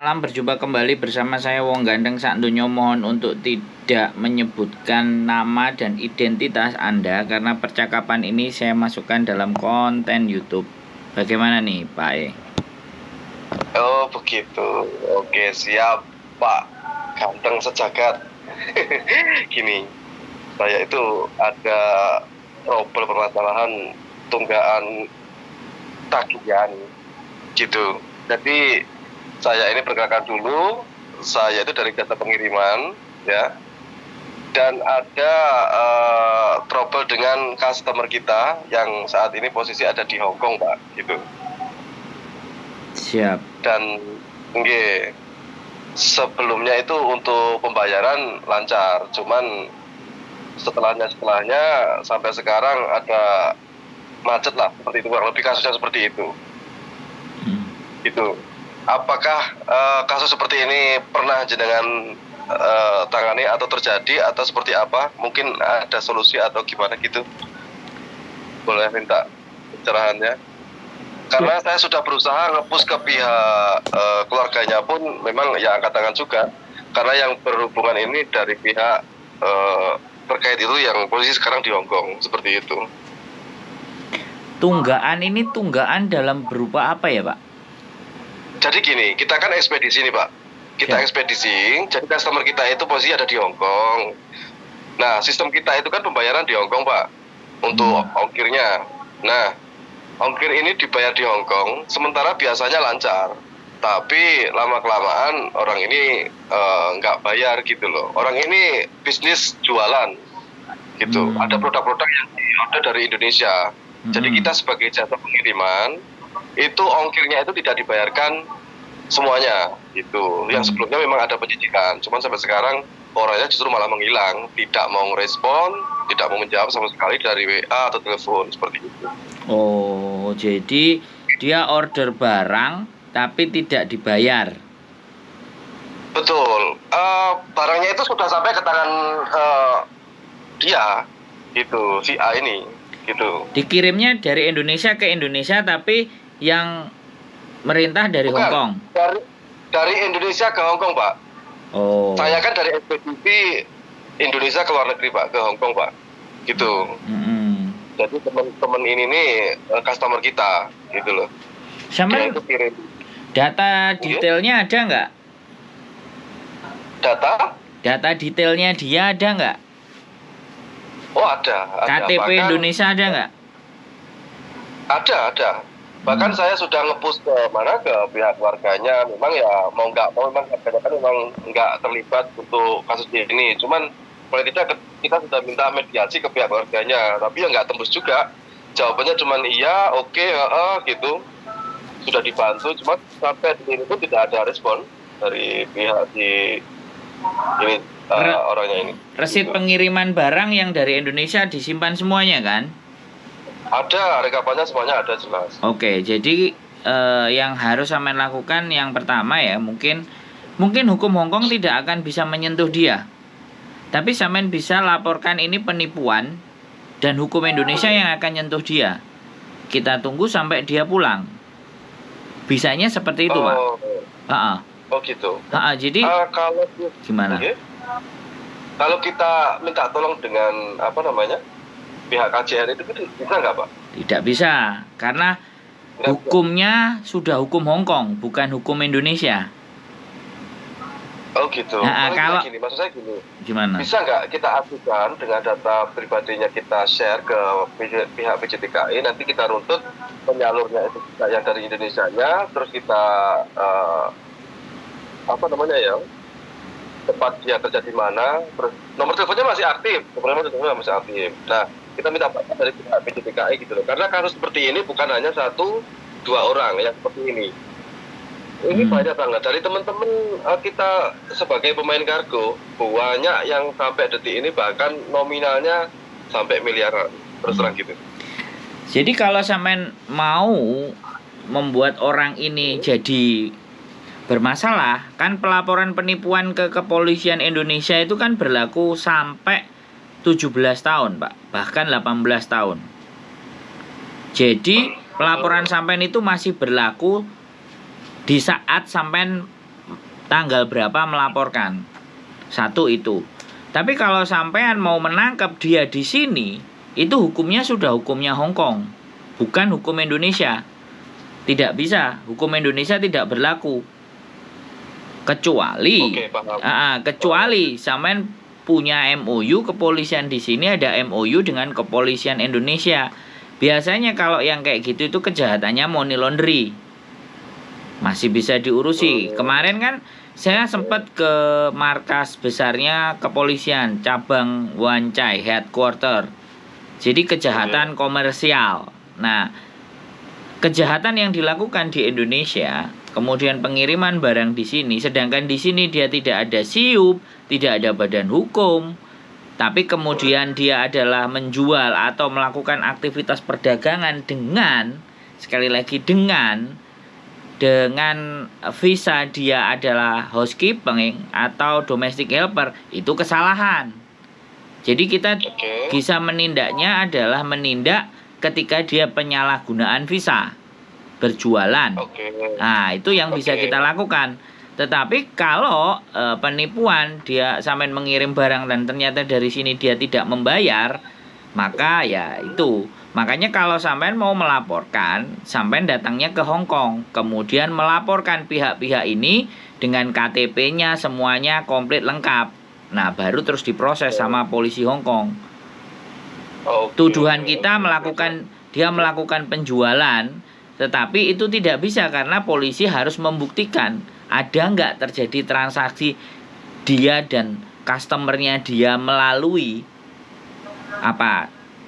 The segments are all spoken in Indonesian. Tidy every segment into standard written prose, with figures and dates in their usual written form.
malam, berjumpa kembali bersama saya Wong Gandeng Sakdonya. Mohon untuk tidak menyebutkan nama dan identitas Anda karena percakapan ini saya masukkan dalam konten YouTube. Bagaimana nih Pak E? Oh begitu, oke siap Pak Ganteng sejagat. Gini, saya itu ada trouble permasalahan tunggaan tagihan gitu. Jadi saya ini perkenalkan dulu, saya itu dari jasa pengiriman ya, dan ada trouble dengan customer kita yang saat ini posisi ada di Hong Kong Pak, gitu. Siap. Dan nggih, sebelumnya itu untuk pembayaran lancar, cuman setelahnya sampai sekarang ada macet lah, seperti itu, kurang lebih kasusnya seperti itu. Gitu. Apakah kasus seperti ini pernah jenengan tangani atau terjadi atau seperti apa? Mungkin ada solusi atau gimana gitu? Boleh minta pencerahannya? Karena saya sudah berusaha nge-push ke pihak keluarganya pun memang ya angkat tangan juga. Karena yang berhubungan ini dari pihak terkait itu yang posisi sekarang di Hong Kong, seperti itu. Tunggaan ini tunggaan dalam berupa apa ya Pak? Jadi gini, kita kan ekspedisi nih Pak. Kita ekspedisi, jadi customer kita itu posisi ada di Hong Kong. Nah, sistem kita itu kan pembayaran di Hong Kong Pak, untuk ongkirnya. Nah, ongkir ini dibayar di Hong Kong, sementara biasanya lancar. Tapi lama-kelamaan orang ini nggak bayar gitu loh. Orang ini bisnis jualan gitu. Ada produk-produk yang diorder dari Indonesia. Jadi kita sebagai jasa pengiriman, itu ongkirnya itu tidak dibayarkan semuanya gitu. Yang sebelumnya memang ada penyicilan, cuman sampai sekarang orangnya justru malah menghilang, tidak mau respon, tidak mau menjawab sama sekali dari WA atau telepon, seperti itu. Oh, jadi dia order barang tapi tidak dibayar. Betul. Barangnya itu sudah sampai ke tangan dia gitu, si A ini gitu. Dikirimnya dari Indonesia ke Indonesia tapi yang merintah dari Hong Kong. Dari Indonesia ke Hong Kong, Pak. Oh. Saya kan dari ekspedisi Indonesia ke luar negeri, Pak, ke Hong Kong, Pak. Gitu. Jadi teman-teman ini nih customer kita, gitu loh. Sama data detailnya ada nggak? Data detailnya dia ada nggak? Oh ada. KTP bahkan, Indonesia ada nggak? Ada. Bahkan saya sudah nge-push ke pihak keluarganya. Memang ya mau nggak mau memang kebanyakan memang nggak terlibat untuk kasus ini. Cuman kalau kita sudah minta mediasi ke pihak keluarganya, tapi ya nggak tembus juga. Jawabannya cuman iya, oke, gitu. Sudah dibantu, cuma sampai di sini pun tidak ada respon dari pihak di ini orangnya ini. Resit pengiriman barang yang dari Indonesia disimpan semuanya kan? Ada, rekapannya semuanya ada jelas. Oke, jadi yang harus sampean lakukan yang pertama ya, mungkin hukum Hong Kong tidak akan bisa menyentuh dia. Tapi sampean bisa laporkan ini penipuan dan hukum Indonesia yang akan nyentuh dia. Kita tunggu sampai dia pulang. Bisanya seperti itu, Pak. Oh gitu. Jadi kalau gimana? Okay. Kalau kita minta tolong dengan pihak KJR itu bisa nggak Pak? Tidak bisa, karena hukumnya sudah hukum Hong Kong, bukan hukum Indonesia. Oh gitu. Kalau gini, maksud saya gini. Gimana? Bisa nggak kita ajukan dengan data pribadinya kita share ke pihak PJTKI, nanti kita runtut penyalurnya itu yang dari Indonesianya, terus kita tempat dia kerja di mana, terus nomor teleponnya masih aktif, Nah, kita minta Pak dari pihak PJTKI gitu loh, karena kasus seperti ini bukan hanya 1-2 orang yang seperti ini. Ini banyak banget dari teman-teman kita sebagai pemain kargo, banyak yang sampai detik ini bahkan nominalnya sampai miliaran, terus terang gitu. Jadi kalau sampean mau membuat orang ini jadi bermasalah, kan pelaporan penipuan ke kepolisian Indonesia itu kan berlaku sampai 17 tahun, Pak, bahkan 18 tahun. Jadi pelaporan sampean itu masih berlaku di saat sampean tanggal berapa melaporkan. Satu itu. Tapi kalau sampean mau menangkap dia di sini, itu hukumnya sudah hukumnya Hong Kong, bukan hukum Indonesia. Tidak bisa, hukum Indonesia tidak berlaku. Kecuali kecuali sampean punya MOU kepolisian di sini, ada MOU dengan kepolisian Indonesia. Biasanya kalau yang kayak gitu itu kejahatannya money laundry. Masih bisa diurusi. Kemarin kan saya sempat ke markas besarnya kepolisian cabang Wancai headquarter. Jadi kejahatan komersial. Nah, kejahatan yang dilakukan di Indonesia, kemudian pengiriman barang di sini, sedangkan di sini dia tidak ada SIUP, tidak ada badan hukum, tapi kemudian dia adalah menjual atau melakukan aktivitas perdagangan dengan, sekali lagi dengan visa dia adalah housekeeping atau domestic helper, itu kesalahan. Jadi kita bisa menindaknya adalah menindak ketika dia penyalahgunaan visa berjualan. Nah, itu yang bisa kita lakukan. Tetapi kalau penipuan, dia sampai mengirim barang dan ternyata dari sini dia tidak membayar, maka ya itu. Makanya kalau sampean mau melaporkan, sampean datangnya ke Hong Kong, kemudian melaporkan pihak-pihak ini dengan KTP-nya semuanya komplit lengkap. Nah, baru terus diproses sama polisi Hong Kong. Tuduhan kita dia melakukan penjualan, tetapi itu tidak bisa karena polisi harus membuktikan ada nggak terjadi transaksi dia dan customernya dia melalui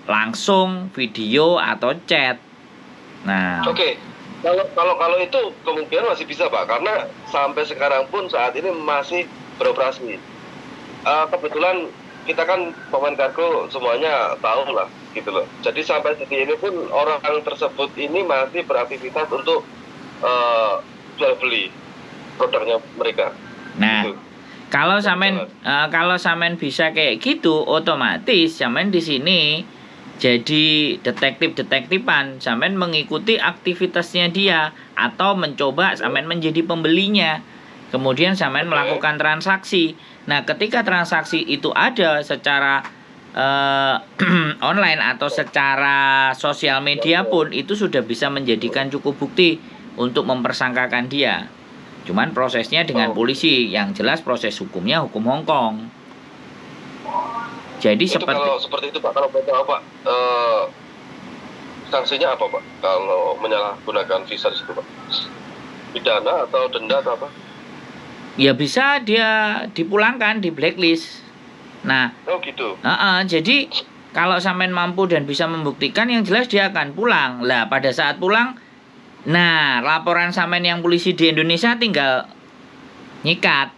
langsung video atau chat. Nah, kalau itu kemungkinan masih bisa, Pak, karena sampai sekarang pun saat ini masih beroperasi. Kebetulan kita kan pemain kargo semuanya tahu lah gitu loh. Jadi sampai detik ini pun orang tersebut ini masih beraktivitas untuk jual beli produknya mereka. Nah, gitu. Kalau sampean bisa kayak gitu, otomatis sampean di sini jadi detektifan, sampean mengikuti aktivitasnya dia atau mencoba sampean menjadi pembelinya. Kemudian sampean melakukan transaksi. Nah, ketika transaksi itu ada secara online atau secara sosial media pun, itu sudah bisa menjadikan cukup bukti untuk mempersangkakan dia. Cuman prosesnya dengan polisi, yang jelas proses hukumnya hukum Hong Kong. Jadi itu kalau seperti itu, Pak, kalau boleh tahu, Pak, sanksinya apa, Pak, kalau menyalahgunakan visa di situ, Pak? Pidana atau denda atau apa? Ya bisa dia dipulangkan, di blacklist. Nah, gitu. Jadi kalau sampean mampu dan bisa membuktikan, yang jelas dia akan pulang. Lah, pada saat pulang, nah, laporan sampean yang polisi di Indonesia tinggal nyikat.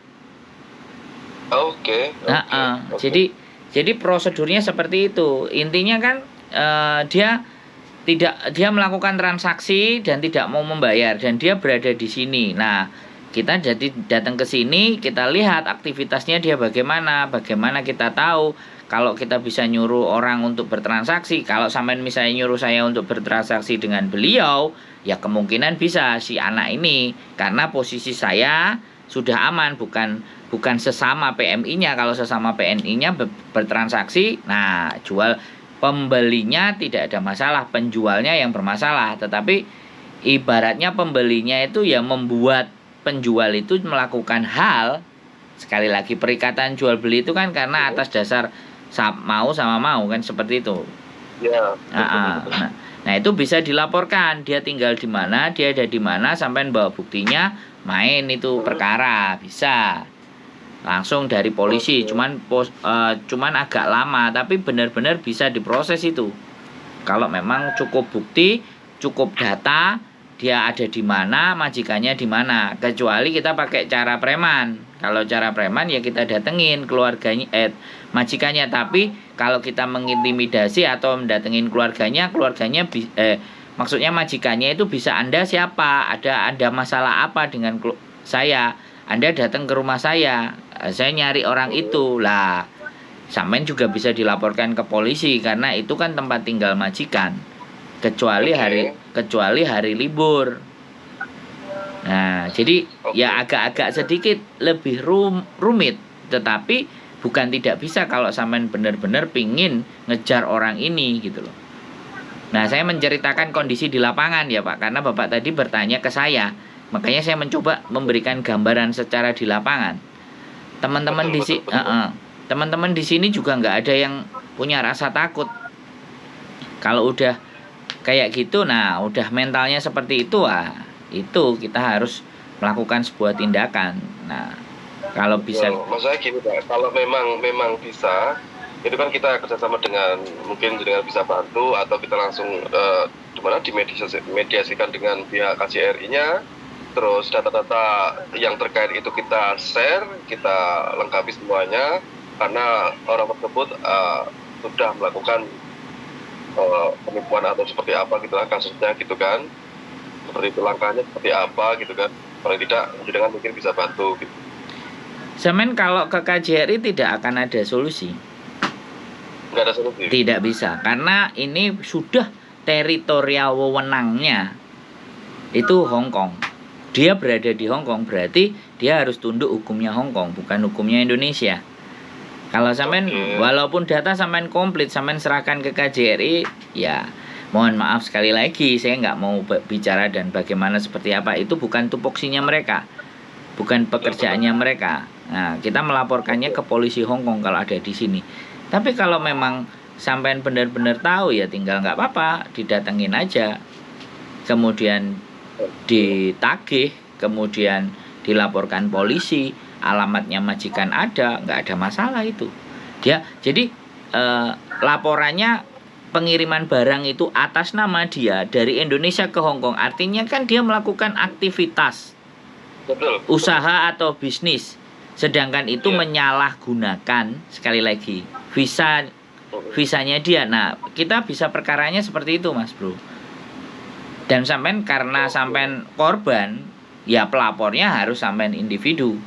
Jadi prosedurnya seperti itu. Intinya kan dia melakukan transaksi dan tidak mau membayar dan dia berada di sini. Nah, kita jadi datang ke sini, kita lihat aktivitasnya dia bagaimana kita tahu kalau kita bisa nyuruh orang untuk bertransaksi. Kalau sampean misalnya nyuruh saya untuk bertransaksi dengan beliau, ya kemungkinan bisa si anak ini, karena posisi saya sudah aman, bukan sesama PMI-nya. Kalau sesama PNI-nya bertransaksi, nah jual pembelinya tidak ada masalah, penjualnya yang bermasalah. Tetapi ibaratnya pembelinya itu ya membuat penjual itu melakukan hal, sekali lagi perikatan jual beli itu kan karena atas dasar mau sama mau kan, seperti itu. Ya. Nah, itu bisa dilaporkan, dia tinggal di mana, dia ada di mana, sampai bawa buktinya, main itu perkara bisa langsung dari polisi. Cuman agak lama, tapi benar-benar bisa diproses itu. Kalau memang cukup bukti, cukup data, dia ada di mana, majikannya di mana. Kecuali kita pakai cara preman. Kalau cara preman ya kita datengin keluarganya, majikannya. Tapi kalau kita mengintimidasi atau mendatengin keluarganya maksudnya majikannya itu bisa, Anda siapa? Ada masalah apa dengan saya? Anda datang ke rumah saya nyari orang itu. Lah, sampean juga bisa dilaporkan ke polisi karena itu kan tempat tinggal majikan. Kecuali hari libur. Nah, jadi ya agak-agak sedikit lebih rumit, tetapi bukan tidak bisa kalau sampean benar-benar pingin ngejar orang ini gitu loh. Nah, saya menceritakan kondisi di lapangan ya Pak, karena Bapak tadi bertanya ke saya, makanya saya mencoba memberikan gambaran secara di lapangan. Teman-teman di sini, teman-teman di sini juga nggak ada yang punya rasa takut. Kalau udah kayak gitu, nah udah mentalnya seperti itu, itu kita harus melakukan sebuah tindakan. Nah, kalau bisa, maksudnya gini Pak, kalau memang bisa, itu kan kita kerjasama dengan mungkin dengan bisa bantu atau kita langsung dimediasikan dengan pihak KJRI-nya, terus data-data yang terkait itu kita share, kita lengkapi semuanya, karena orang tersebut sudah melakukan penipuan atau seperti apa gitu lah kasusnya gitu kan, seperti itu langkahnya seperti apa gitu kan, paling tidak dengan mungkin bisa bantu gitu. Semen kalau ke KJRI tidak akan ada solusi. Nggak ada solusi. Tidak bisa, karena ini sudah teritorial wewenangnya itu Hong Kong. Dia berada di Hong Kong, berarti dia harus tunduk hukumnya Hong Kong, bukan hukumnya Indonesia. Kalau sampean walaupun data sampean komplit, sampean serahkan ke KJRI, ya mohon maaf sekali lagi, saya nggak mau bicara dan bagaimana seperti apa, itu bukan tupoksinya mereka, bukan pekerjaannya mereka. Nah, kita melaporkannya ke polisi Hong Kong kalau ada di sini. Tapi kalau memang sampean benar-benar tahu, ya tinggal nggak apa-apa, didatengin aja, kemudian ditagih, kemudian dilaporkan polisi, alamatnya majikan ada, nggak ada masalah itu. Dia jadi laporannya pengiriman barang itu atas nama dia dari Indonesia ke Hong Kong, artinya kan dia melakukan aktivitas usaha atau bisnis, sedangkan itu menyalahgunakan sekali lagi visanya dia. Nah, kita bisa perkaranya seperti itu Mas Bro. Dan sampean karena sampean korban, ya pelapornya harus sampean individu.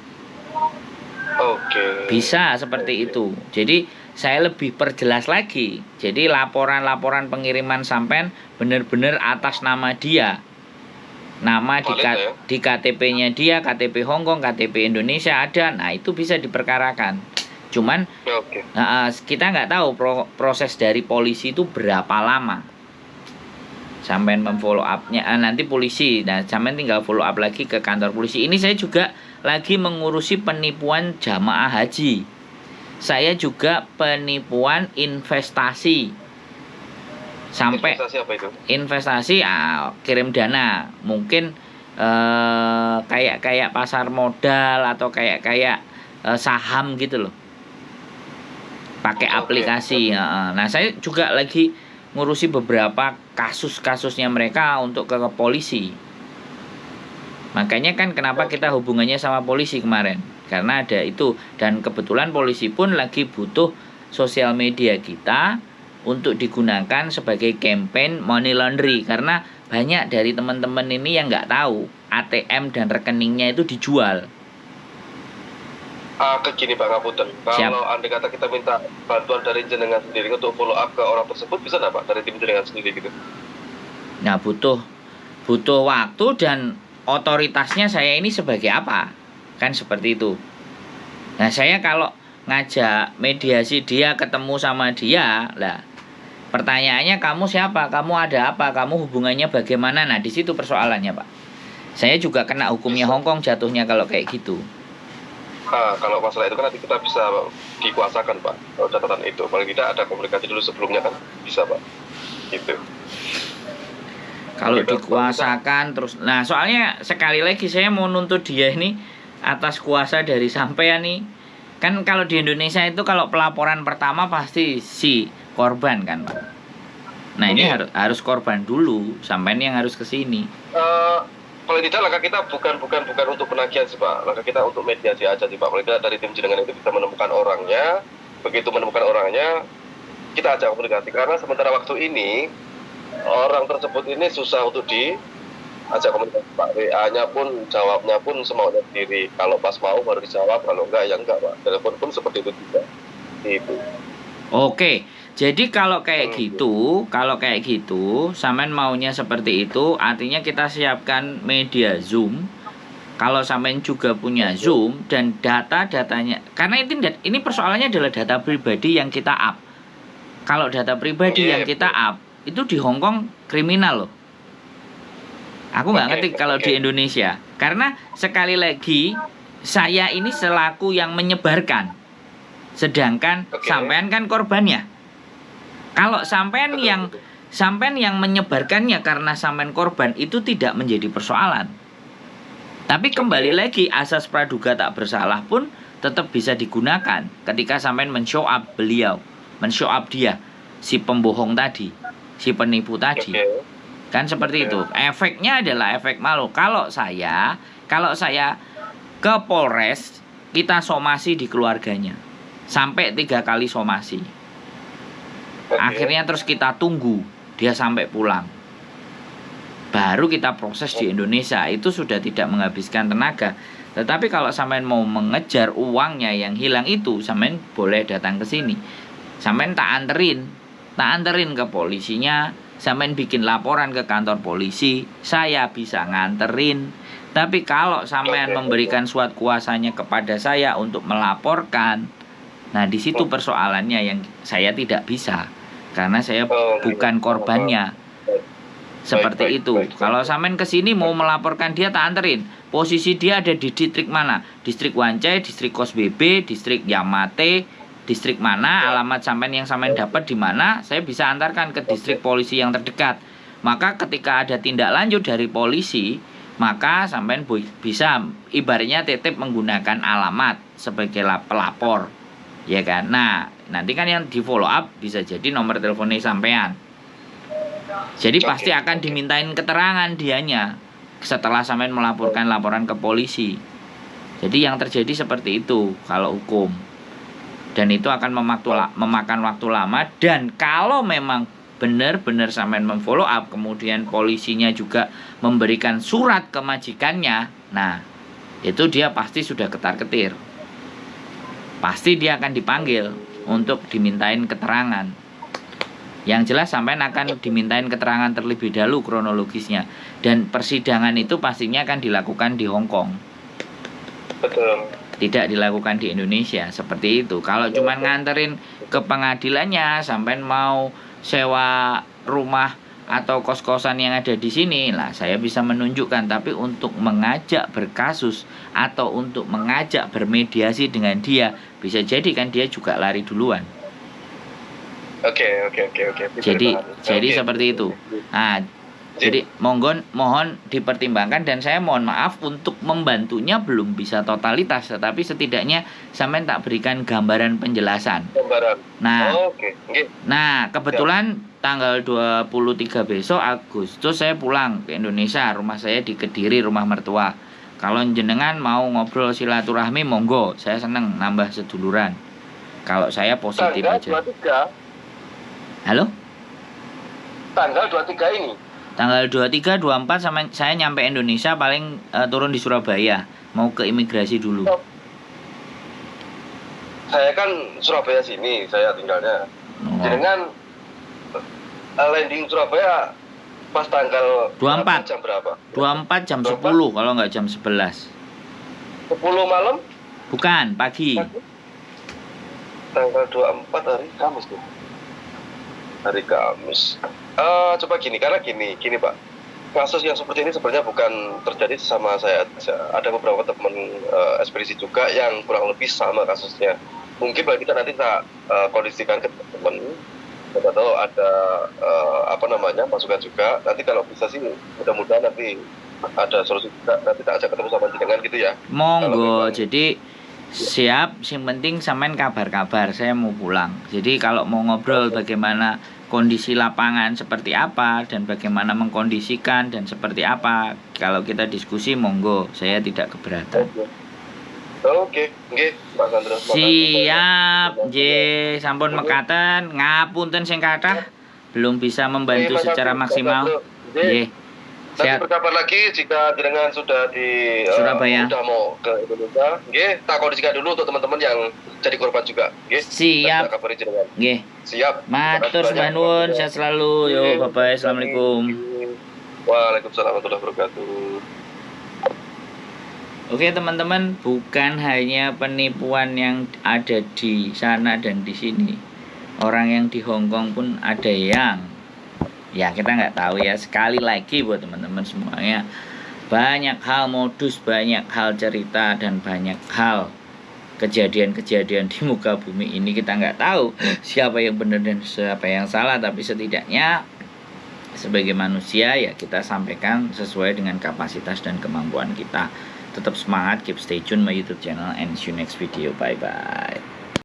Bisa seperti itu. Jadi saya lebih perjelas lagi. Jadi laporan-laporan pengiriman sampean benar-benar atas nama dia. Nama di KTP-nya dia, KTP Hong Kong, KTP Indonesia ada. Nah, itu bisa diperkarakan. Cuman kita nggak tahu proses dari polisi itu berapa lama. Sampean memfollow up-nya, nanti polisi. Nah, sampean tinggal follow up lagi ke kantor polisi. Ini saya juga lagi mengurusi penipuan jamaah haji. Saya juga penipuan investasi. Sampai investasi apa itu? Investasi kirim dana. Mungkin kayak pasar modal atau kayak saham gitu loh. Pakai aplikasi. Nah, saya juga lagi ngurusi beberapa kasus-kasusnya mereka untuk ke polisi. Makanya kan kenapa kita hubungannya sama polisi kemarin, karena ada itu. Dan kebetulan polisi pun lagi butuh sosial media kita untuk digunakan sebagai campaign money laundry, karena banyak dari teman-teman ini yang nggak tahu ATM dan rekeningnya itu dijual. Gini Pak Ngapunten, kalau andai kata kita minta bantuan dari jenengan sendiri untuk follow up ke orang tersebut, bisa nggak Pak, dari tim jenengan sendiri gitu? Nah, butuh waktu dan otoritasnya saya ini sebagai apa, kan seperti itu. Nah, saya kalau ngajak mediasi dia ketemu sama dia, lah pertanyaannya, kamu siapa, kamu ada apa, kamu hubungannya bagaimana. Nah, di situ persoalannya Pak. Saya juga kena hukumnya Hong Kong jatuhnya kalau kayak gitu. Kalau masalah itu kan nanti kita bisa dikuasakan Pak, kalau catatan itu paling tidak ada komunikasi dulu sebelumnya kan bisa Pak, gitu. Kalau dikuasakan terus, nah soalnya sekali lagi saya mau nuntut dia ini atas kuasa dari sampean nih. Kan kalau di Indonesia itu kalau pelaporan pertama pasti si korban kan Pak. Nah, ini harus korban dulu, sampean yang harus ke sini. Paling tidak langkah kita bukan untuk penagihan sih Pak, langkah kita untuk mediasi aja sih Pak. Paling tidak dari tim jenengan itu bisa menemukan orangnya. Begitu menemukan orangnya, kita ajak komunikasi, karena sementara waktu ini orang tersebut ini susah untuk diajak komunikasi Pak. WA-nya pun, jawabnya pun semaunya sendiri. Kalau pas mau baru dijawab, kalau enggak ya enggak Pak. Telepon pun seperti itu juga. Itu. Oke. Jadi kalau kayak gitu, sampean maunya seperti itu, artinya kita siapkan media Zoom Kalau sampean juga punya Zoom dan data-datanya, karena ini persoalannya adalah data pribadi yang kita up. Kalau data pribadi yang kita up itu di Hong Kong kriminal loh. Aku nggak ngerti kalau di Indonesia. Karena sekali lagi saya ini selaku yang menyebarkan, sedangkan sampean kan korbannya. Kalau sampean yang menyebarkannya karena sampean korban, itu tidak menjadi persoalan. Tapi kembali lagi, asas praduga tak bersalah pun tetap bisa digunakan ketika sampean men-show up beliau, men-show up dia, si pembohong tadi, si penipu tadi. Kan seperti itu. Efeknya adalah efek malu. Kalau saya ke Polres, kita somasi di keluarganya. Sampai 3 kali somasi. Akhirnya terus kita tunggu dia sampai pulang. Baru kita proses di Indonesia. Itu sudah tidak menghabiskan tenaga. Tetapi kalau sampean mau mengejar uangnya yang hilang itu, sampean boleh datang ke sini. Sampean tak anterin ke polisinya, sampean bikin laporan ke kantor polisi, saya bisa nganterin. Tapi kalau sampean memberikan surat kuasanya kepada saya untuk melaporkan, nah di situ persoalannya yang saya tidak bisa, karena saya bukan korbannya. Seperti itu. Kalau sampean kesini mau melaporkan dia, tak anterin. Posisi dia ada di distrik mana? Distrik Wancai, distrik Kos BB, distrik Yamate, distrik mana? Alamat sampean yang sampean dapat di mana? Saya bisa antarkan ke distrik polisi yang terdekat. Maka ketika ada tindak lanjut dari polisi, maka sampean bisa ibaratnya titip menggunakan alamat sebagai pelapor. Ya kan? Nah, nanti kan yang di follow up bisa jadi nomor teleponnya sampean. Jadi pasti akan dimintain keterangan dianya setelah sampean melaporkan laporan ke polisi. Jadi yang terjadi seperti itu kalau hukum. Dan itu akan memakan waktu lama. Dan kalau memang benar-benar sampean memfollow up, kemudian polisinya juga memberikan surat ke majikannya, nah itu dia pasti sudah ketar-ketir. Pasti dia akan dipanggil untuk dimintain keterangan. Yang jelas sampean akan dimintain keterangan terlebih dahulu kronologisnya. Dan persidangan itu pastinya akan dilakukan di Hong Kong. Betul. Tidak dilakukan di Indonesia. Seperti itu. Kalau cuma nganterin ke pengadilannya, sampean mau sewa rumah atau kos-kosan yang ada di sini, lah saya bisa menunjukkan. Tapi untuk mengajak berkasus atau untuk mengajak bermediasi dengan dia, bisa jadi kan dia juga lari duluan. Oke. Jadi seperti itu. Nah, jadi mohon dipertimbangkan, dan saya mohon maaf untuk membantunya belum bisa totalitas, tetapi setidaknya sampean tak berikan gambaran penjelasan. Nah, kebetulan tanggal 23 besok Agustus saya pulang ke Indonesia, rumah saya di Kediri, rumah mertua. Kalau jenengan mau ngobrol silaturahmi, monggo, saya seneng nambah seduluran. Kalau saya positif aja. 23. Halo? Tanggal 23 ini? Tanggal 23, 24 sama saya nyampe Indonesia, paling turun di Surabaya. Mau ke imigrasi dulu. Saya kan Surabaya sini, saya tinggalnya. Jenengan landing Surabaya pas tanggal 24 jam berapa? 24 jam 10 kalau nggak jam 11. 10 malam? Bukan, pagi. Tanggal 24 hari Kamis tuh. Hari Kamis. Coba gini Pak. Kasus yang seperti ini sebenarnya bukan terjadi sama saya aja. Ada beberapa teman ekspedisi juga yang kurang lebih sama kasusnya. Mungkin bagi kita nanti kita kondisikan ke teman. Kita tahu ada masukan juga. Nanti kalau bisa sih mudah-mudahan nanti ada solusi juga. Nanti tak ajak ketemu sama jenengan gitu ya. Monggo. Jadi siap, yang penting sampean kabar-kabar, saya mau pulang. Jadi kalau mau ngobrol bagaimana kondisi lapangan seperti apa dan bagaimana mengkondisikan dan seperti apa, kalau kita diskusi monggo, saya tidak keberatan. Oke, Pak Sandro. Siap, sampun mekaten, ngapunten sing kathah belum bisa membantu secara maksimal. Nggih. Nanti berkabar lagi jika jenengan sudah di Surabaya. Sudah mau ke Indonesia. Nggih, tak kondisikan dulu untuk teman-teman yang jadi korban juga. Nggih. Siap. Kabari jenengan. Nggih. Siap. Matur sembah nuwun, sehat selalu. Yo, bye-bye. Assalamualaikum. Waalaikumsalam warahmatullahi wabarakatuh. Oke teman-teman, bukan hanya penipuan yang ada di sana dan di sini. Orang yang di Hong Kong pun ada yang, ya kita nggak tahu ya. Sekali lagi buat teman-teman semuanya, banyak hal modus, banyak hal cerita, dan banyak hal kejadian-kejadian di muka bumi ini kita nggak tahu siapa yang benar dan siapa yang salah. Tapi setidaknya sebagai manusia ya kita sampaikan sesuai dengan kapasitas dan kemampuan kita. Tetap semangat, keep stay tune my YouTube channel, and see you next video. Bye bye.